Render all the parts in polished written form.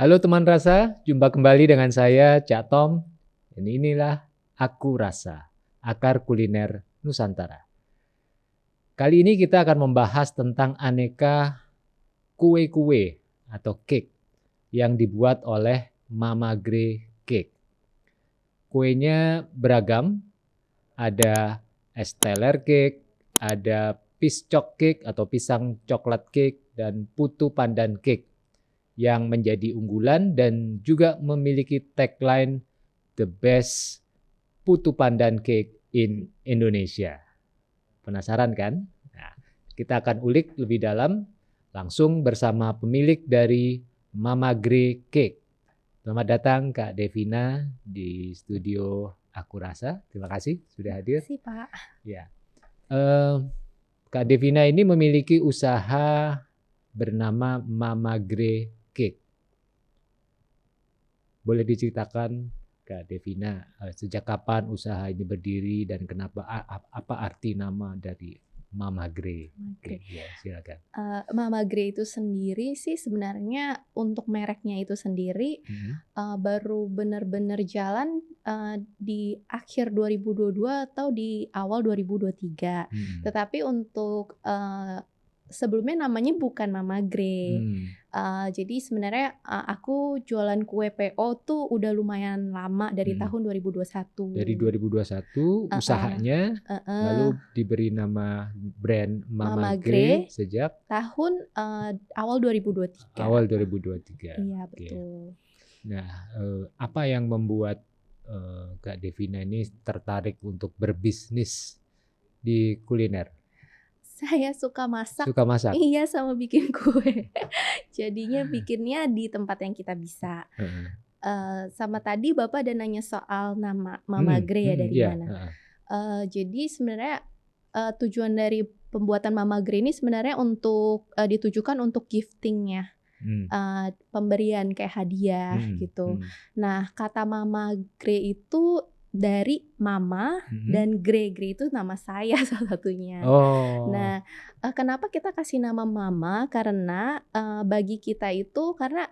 Halo teman rasa, jumpa kembali dengan saya Cak Tom. Inilah Aku Rasa, akar kuliner Nusantara. Kali ini kita akan membahas tentang aneka kue-kue atau cake yang dibuat oleh Mama Gre Cake. Kuenya beragam, ada es teler cake, ada piscok cake atau pisang coklat cake, dan putu pandan cake yang menjadi unggulan dan juga memiliki tagline The Best Putu Pandan Cake in Indonesia. Penasaran kan? Nah, kita akan ulik lebih dalam langsung bersama pemilik dari Mama Gre Cake. Selamat datang Kak Devina di studio Aku Rasa. Terima kasih sudah hadir. Terima kasih Pak. Ya. Kak Devina ini memiliki usaha bernama Mama Gre Cake. Boleh diceritakan Kak Devina sejak kapan usaha ini berdiri dan kenapa apa arti nama dari Mama Gre? Oke. Ya, silakan. Mama Gre itu sendiri sih sebenarnya untuk mereknya itu sendiri baru benar-benar jalan di akhir 2022 atau di awal 2023. Tetapi untuk sebelumnya namanya bukan Mama Gre. Jadi sebenarnya aku jualan kue PO tuh udah lumayan lama dari tahun 2021. Dari 2021 usahanya, lalu diberi nama brand Mama Gre sejak tahun awal 2023. Awal 2023. Iya, betul. Nah, apa yang membuat Kak Devina ini tertarik untuk berbisnis di kuliner? Saya suka masak. Suka masak? Iya, sama bikin kue. Jadinya bikinnya di tempat yang kita bisa. Sama tadi Bapak ada nanya soal nama Mama Gre ya dari mana. Jadi sebenarnya tujuan dari pembuatan Mama Gre ini sebenarnya untuk ditujukan untuk giftingnya. Pemberian kayak hadiah gitu. Nah, kata Mama Gre itu dari Mama dan Gre itu nama saya salah satunya. Nah, kenapa kita kasih nama Mama? Karena bagi kita itu karena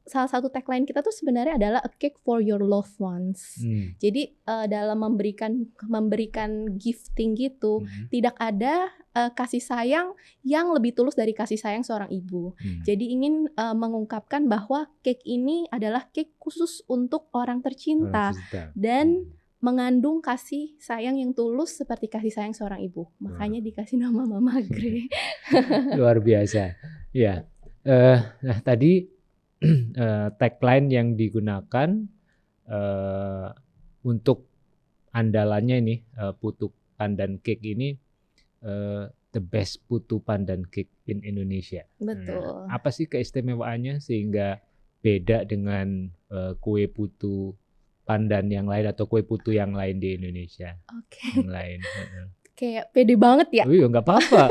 salah satu tagline kita tuh sebenarnya adalah a cake for your loved ones. Jadi dalam memberikan gifting gitu, tidak ada kasih sayang yang lebih tulus dari kasih sayang seorang ibu. Jadi ingin mengungkapkan bahwa cake ini adalah cake khusus untuk orang tercinta dan mengandung kasih sayang yang tulus seperti kasih sayang seorang ibu. Makanya dikasih nama Mama Gre. Luar biasa. Ya. Nah, tadi tagline yang digunakan untuk andalannya ini putu pandan cake ini the best putu pandan cake in Indonesia. Betul. Apa sih keistimewaannya sehingga beda dengan kue putu pandan yang lain atau kue putu yang lain di Indonesia? Oke. Yang lain. Kayak pede banget ya? Oh iya, nggak apa-apa.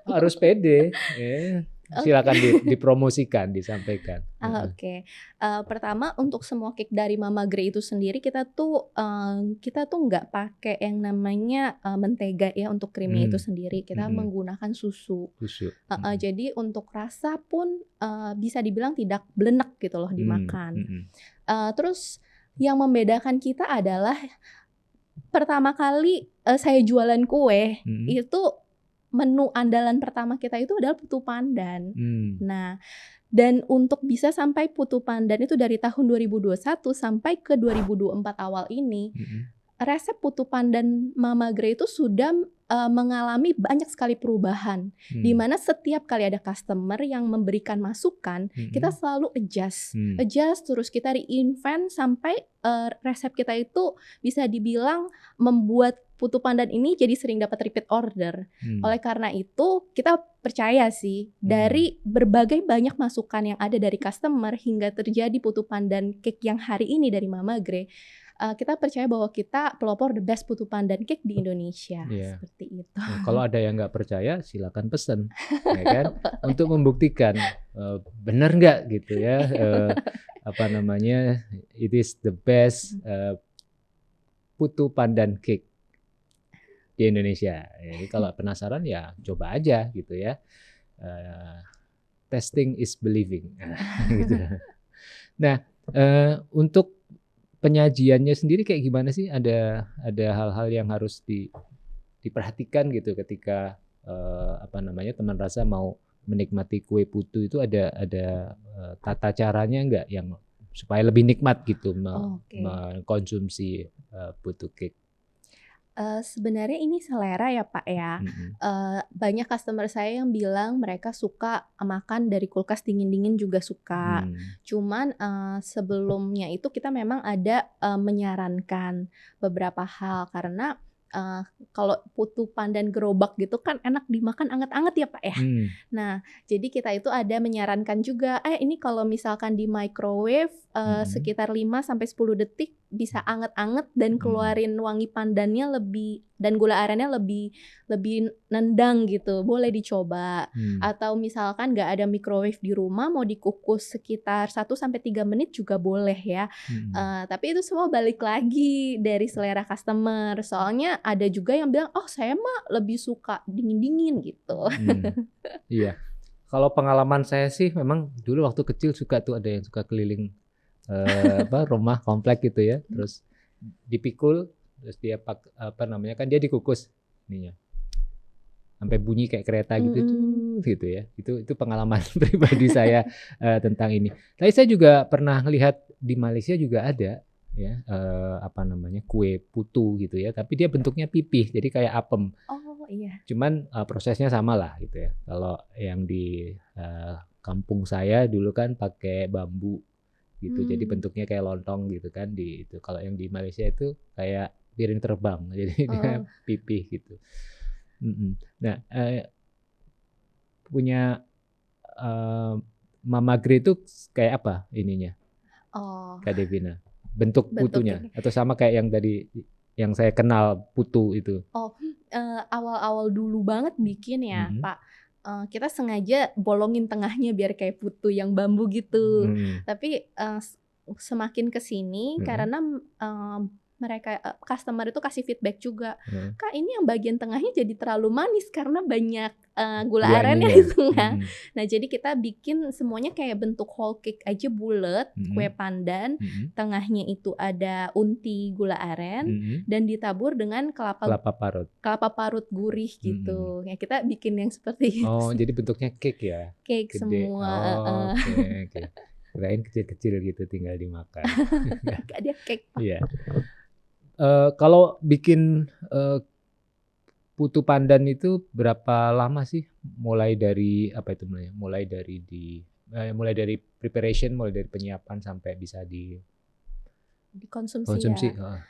Harus pede. Silakan dipromosikan, disampaikan. Oke. Pertama untuk semua cake dari Mama Gre itu sendiri kita tuh nggak pakai yang namanya mentega ya untuk krimnya itu sendiri. Kita menggunakan susu. Jadi untuk rasa pun bisa dibilang tidak blenek gitu loh dimakan. Terus yang membedakan kita adalah pertama kali saya jualan kue itu menu andalan pertama kita itu adalah putu pandan. Nah, dan untuk bisa sampai putu pandan itu dari tahun 2021 sampai ke 2024 awal ini, resep putu pandan Mama Gre itu sudah mengalami banyak sekali perubahan. Di mana setiap kali ada customer yang memberikan masukan, kita selalu adjust terus kita reinvent sampai resep kita itu bisa dibilang membuat putu pandan ini jadi sering dapat repeat order. Oleh karena itu kita percaya sih dari berbagai banyak masukan yang ada dari customer hingga terjadi putu pandan cake yang hari ini dari Mama Gre. Kita percaya bahwa kita pelopor the best putu pandan cake di Indonesia. Seperti itu. Nah, kalau ada yang nggak percaya silakan pesen, ya kan? Untuk membuktikan benar nggak gitu ya. It is the best putu pandan cake di Indonesia. Jadi kalau penasaran ya coba aja gitu ya. testing is believing. Gitu. Nah, untuk penyajiannya sendiri kayak gimana sih? Ada hal-hal yang harus diperhatikan gitu ketika teman rasa mau menikmati kue putu itu ada tata caranya nggak yang supaya lebih nikmat gitu mengkonsumsi putu cake? Sebenarnya ini selera ya Pak ya. Banyak customer saya yang bilang mereka suka makan dari kulkas dingin-dingin juga suka. Cuman sebelumnya itu kita memang ada menyarankan beberapa hal karena kalau putu pandan gerobak gitu kan enak dimakan anget-anget ya Pak ya. Nah, jadi kita itu ada menyarankan juga, ini kalau misalkan di microwave sekitar 5-10 detik bisa anget-anget dan keluarin wangi pandannya lebih, dan gula arennya lebih nendang gitu, boleh dicoba. Atau misalkan nggak ada microwave di rumah, mau dikukus sekitar 1-3 menit juga boleh ya. Tapi itu semua balik lagi dari selera customer. Soalnya ada juga yang bilang, oh saya mah lebih suka dingin-dingin gitu. Iya. Kalau pengalaman saya sih memang dulu waktu kecil suka tuh ada yang suka keliling rumah komplek gitu ya, terus dipikul, terus dia kan dia dikukus ininya sampai bunyi kayak kereta gitu ya. Itu pengalaman pribadi saya tentang ini. Tapi saya juga pernah lihat di Malaysia juga ada ya kue putu gitu ya, tapi dia bentuknya pipih jadi kayak apem. Oh iya. Cuman prosesnya sama lah gitu ya. Kalau yang di kampung saya dulu kan pakai bambu gitu, jadi bentuknya kayak lontong gitu kan itu. Kalau yang di Malaysia itu kayak piring terbang, jadi dia pipih gitu. Nah, punya Mama Gre itu kayak apa ininya, Kak Devina? Bentuk putunya atau sama kayak yang tadi yang saya kenal putu itu? Awal-awal dulu banget bikin ya Pak. Kita sengaja bolongin tengahnya biar kayak putu yang bambu gitu. Tapi semakin kesini karena mereka customer itu kasih feedback juga, Kak ini yang bagian tengahnya jadi terlalu manis karena banyak gula arennya di tengah. Nah jadi kita bikin semuanya kayak bentuk whole cake aja, bulat, kue pandan, tengahnya itu ada unti gula aren dan ditabur dengan kelapa parut gurih gitu. Ya kita bikin yang seperti itu. Oh jadi bentuknya cake ya? Cake gede. Semua. Oke. Kirain kecil-kecil gitu tinggal dimakan. Gak ada cake. Iya. Kalau bikin putu pandan itu berapa lama sih? Mulai dari mulai dari preparation, mulai dari penyiapan sampai bisa dikonsumsi. Ya.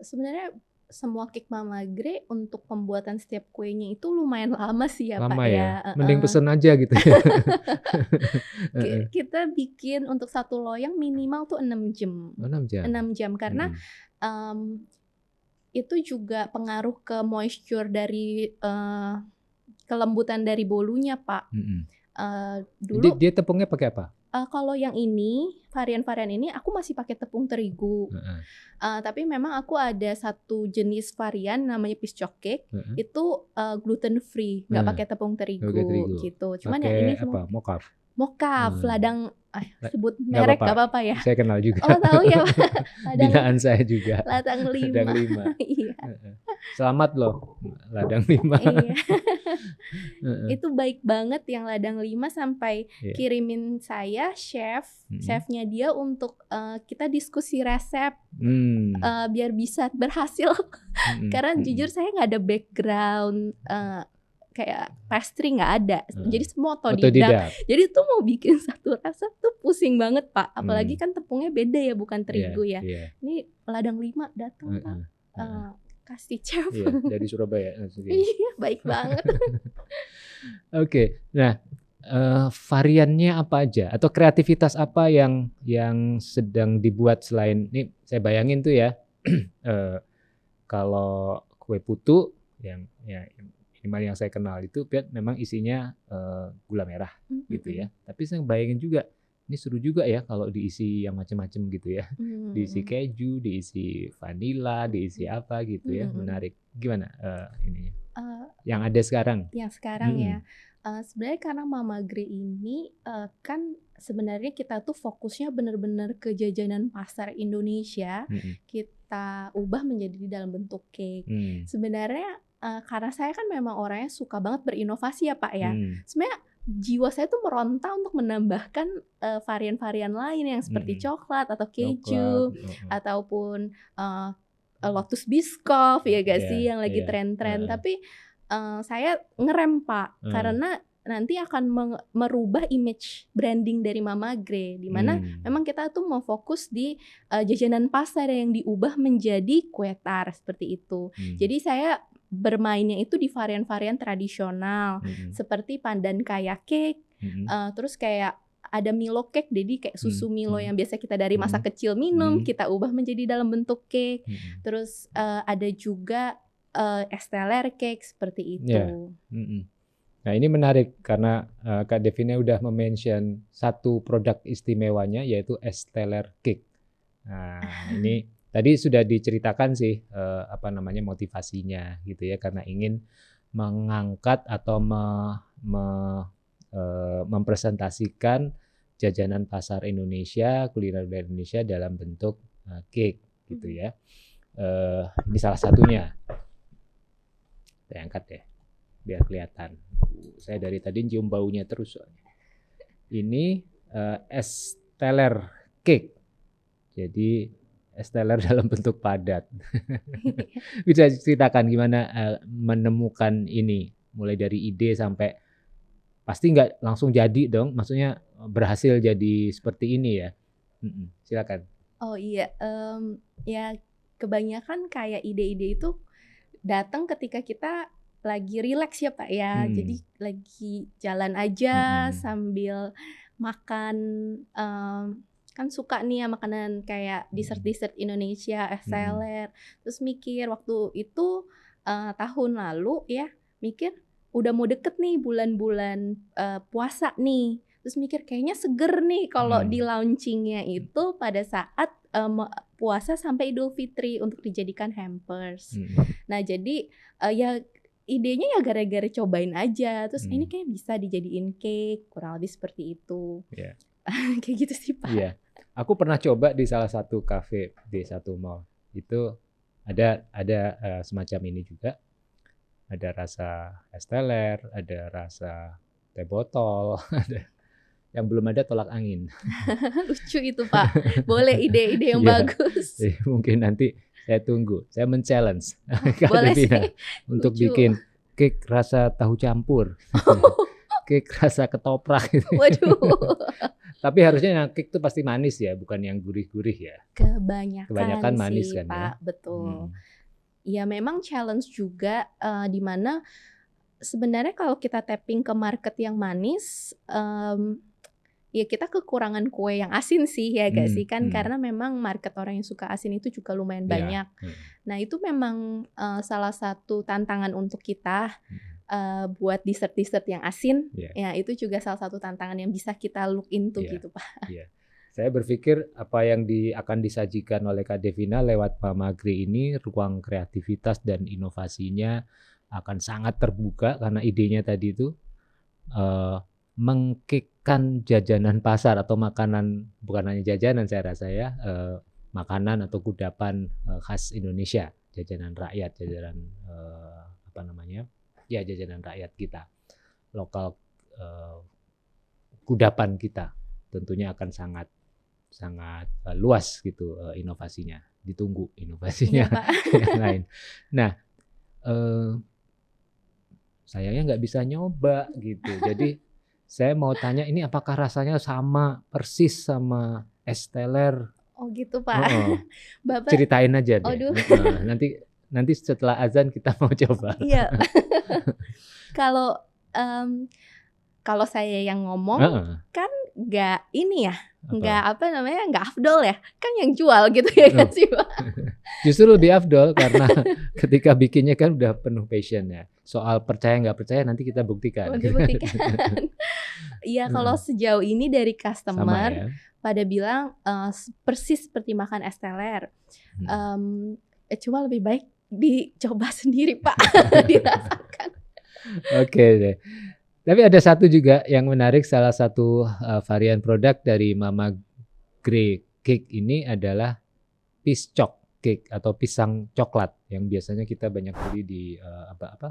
Sebenarnya semua cake Mama Gre untuk pembuatan setiap kuenya itu lumayan lama sih ya Pak ya. Mending pesen aja gitu ya. Kita bikin untuk satu loyang minimal tuh 6 jam. 6 jam karena itu juga pengaruh ke moisture dari kelembutan dari bolunya Pak. Dulu dia tepungnya pakai apa? Kalau yang ini varian-varian ini aku masih pakai tepung terigu. Tapi memang aku ada satu jenis varian namanya piscok cake, itu gluten free, nggak pakai tepung terigu gitu. Cuman yang ini semua Mokaf, ladang, sebut merek gak apa-apa ya. Saya kenal juga. Oh tahu ya. Binaan saya juga. Ladang 5. Ladang 5. Iya. Selamat loh, ladang 5. Iya. Itu baik banget yang ladang 5 sampai kirimin saya chefnya dia untuk kita diskusi resep biar bisa berhasil. Karena jujur saya nggak ada background kayak pastry, nggak ada, jadi semua otodidak. Jadi tuh mau bikin satu resep tuh pusing banget Pak, apalagi kan tepungnya beda ya, bukan terigu ya. Ini ladang 5 datang Pak, kasih chef dari Surabaya. Iya baik banget. Oke, nah variannya apa aja atau kreativitas apa yang sedang dibuat selain ini? Saya bayangin tuh ya, kalau kue putu yang minimal yang saya kenal itu memang isinya gula merah gitu ya. Tapi saya bayangin juga ini seru juga ya kalau diisi yang macam-macam gitu ya. Diisi keju, diisi vanila, diisi apa gitu ya. Menarik. Gimana ininya? Yang ada sekarang? Yang sekarang ya. Sebenarnya karena Mama Grey ini kan sebenarnya kita tuh fokusnya bener-bener ke jajanan pasar Indonesia, kita ubah menjadi di dalam bentuk cake. Sebenarnya karena saya kan memang orangnya suka banget berinovasi ya Pak ya. Sebenarnya jiwa saya tuh meronta untuk menambahkan varian-varian lain yang seperti coklat atau keju ataupun lotus biscoff ya gak sih yang lagi tren-tren. Tapi saya ngerem Pak karena nanti akan merubah image branding dari Mama Grey, di mana memang kita tuh mau fokus di jajanan pasar yang diubah menjadi kue tar seperti itu. Jadi saya bermainnya itu di varian-varian tradisional seperti pandan kaya cake, terus kayak ada Milo cake, jadi kayak susu Milo yang biasa kita dari masa kecil minum, kita ubah menjadi dalam bentuk cake. Terus ada juga Esteller cake seperti itu. Nah ini menarik karena Kak Devina udah mention satu produk istimewanya yaitu Esteller cake. Nah ini tadi sudah diceritakan sih motivasinya gitu ya, karena ingin mengangkat atau mempresentasikan jajanan pasar Indonesia, kuliner Indonesia dalam bentuk cake gitu ya. Ini salah satunya. Saya angkat ya, biar kelihatan. Saya dari tadi cium baunya terus soalnya. Ini Esteller cake. Jadi Esteller dalam bentuk padat. Bisa ceritakan gimana menemukan ini, mulai dari ide sampai pasti nggak langsung jadi dong. Maksudnya berhasil jadi seperti ini ya. Silakan. Oh iya, ya kebanyakan kayak ide-ide itu datang ketika kita lagi rileks ya Pak ya. Jadi lagi jalan aja sambil makan, kan suka nih ya makanan kayak dessert-dessert Indonesia, Esteller. Terus mikir waktu itu tahun lalu ya, mikir udah mau deket nih bulan-bulan puasa nih. Terus mikir kayaknya seger nih kalau di launchingnya itu pada saat puasa sampai Idul Fitri untuk dijadikan hampers. Nah jadi ya idenya ya gara-gara cobain aja. Terus ini kayak bisa dijadiin cake, kurang lebih seperti itu. Kayak gitu sih Pak. Iya. Aku pernah coba di salah satu kafe di satu mall. Itu ada semacam ini juga. Ada rasa Esteller, ada rasa teh botol, ada yang belum ada tolak angin. Lucu itu Pak. Boleh ide-ide yang bagus. Mungkin nanti saya tunggu. Saya men-challenge boleh sih. untuk bikin cake rasa tahu campur. Cake rasa ketoprak gitu. Waduh. Tapi harusnya yang cake itu pasti manis ya, bukan yang gurih-gurih ya. Kebanyakan manis sih, kan Pak, ya. Betul. Ya memang challenge juga di mana sebenarnya kalau kita tapping ke market yang manis, ya kita kekurangan kue yang asin sih ya gak sih kan, karena memang market orang yang suka asin itu juga lumayan banyak. Nah itu memang salah satu tantangan untuk kita buat dessert-dessert yang asin. Ya itu juga salah satu tantangan yang bisa kita look into gitu Pak. Saya berpikir apa yang akan disajikan oleh Kak Devina lewat Mama Grey ini, ruang kreativitas dan inovasinya akan sangat terbuka karena idenya tadi itu mengkikkan jajanan pasar atau makanan, bukan hanya jajanan saya rasa ya, makanan atau kudapan khas Indonesia, jajanan rakyat, jajanan jajanan rakyat kita, lokal, kudapan kita tentunya akan sangat luas gitu inovasinya, ditunggu inovasinya yang lain. Nah, sayangnya nggak bisa nyoba gitu. Jadi saya mau tanya ini apakah rasanya sama persis sama Esteller? Oh gitu Pak. Bapak ceritain aja deh. Nanti setelah azan kita mau coba. Iya. Kalau saya yang ngomong kan nggak ini ya, nggak afdol ya, kan yang jual gitu ya kan sih Pak. Justru lebih afdol karena ketika bikinnya kan udah penuh passionnya. Soal percaya nggak percaya nanti kita buktikan. Iya kalau sejauh ini dari customer pada bilang persis seperti makan Esteller. Cuma lebih baik dicoba sendiri Pak, dirasakan. Oke deh. Tapi ada satu juga yang menarik, salah satu varian produk dari Mama Grey Cake ini adalah piscok cake atau pisang coklat yang biasanya kita banyak beli di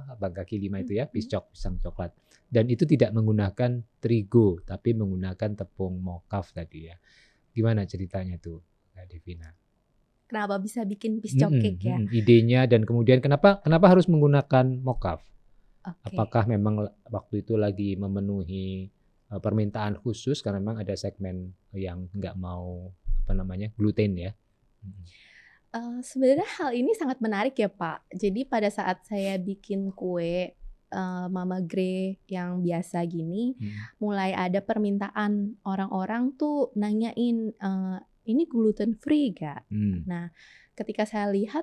Abang Kaki 5 itu ya, piscok, pisang coklat. Dan itu tidak menggunakan terigu tapi menggunakan tepung mocaf tadi ya. Gimana ceritanya tuh, Kak Devina? Kenapa bisa bikin piscok cake ya? Idenya dan kemudian kenapa harus menggunakan mocaf? Okay. Apakah memang waktu itu lagi memenuhi permintaan khusus karena memang ada segmen yang nggak mau gluten ya? Sebenarnya hal ini sangat menarik ya Pak. Jadi pada saat saya bikin kue Mama Grey yang biasa gini, mulai ada permintaan orang-orang tuh nanyain ini gluten free gak? Nah, ketika saya lihat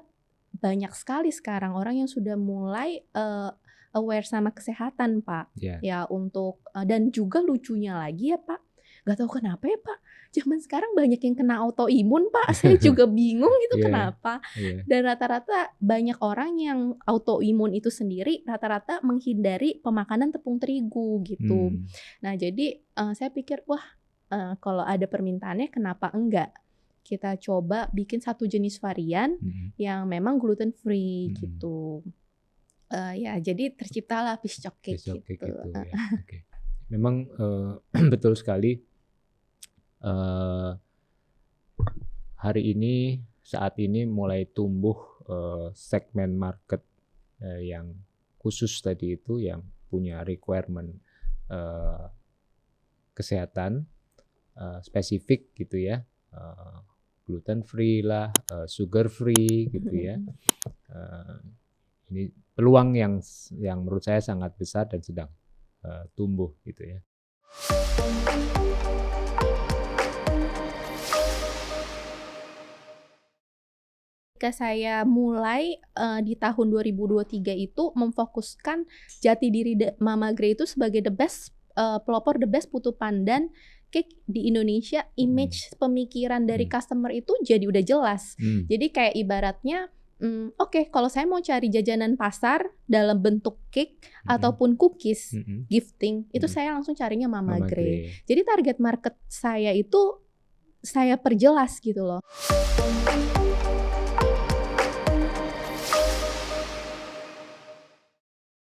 banyak sekali sekarang orang yang sudah mulai aware sama kesehatan Pak. Ya untuk dan juga lucunya lagi ya Pak, gak tahu kenapa ya Pak, zaman sekarang banyak yang kena autoimun Pak. Saya juga bingung gitu kenapa. Dan rata-rata banyak orang yang autoimun itu sendiri rata-rata menghindari pemakanan tepung terigu gitu. Nah jadi saya pikir wah kalau ada permintaannya kenapa enggak kita coba bikin satu jenis varian yang memang gluten free gitu. Ya jadi terciptalah piscok cake gitu. Ya. Okay. Memang betul sekali. Hari ini, saat ini mulai tumbuh segmen market yang khusus tadi itu, yang punya requirement kesehatan spesifik gitu ya, gluten free lah, sugar free gitu ya. Ini peluang yang menurut saya sangat besar dan sedang tumbuh gitu ya. Ketika saya mulai di tahun 2023 itu memfokuskan jati diri Mama Grey itu sebagai the best pelopor, the best putu pandan cake di Indonesia. Image pemikiran dari customer itu jadi udah jelas. Jadi kayak ibaratnya oke, kalau saya mau cari jajanan pasar dalam bentuk cake ataupun cookies, gifting, itu saya langsung carinya Mama Grey. Jadi target market saya itu saya perjelas gitu loh.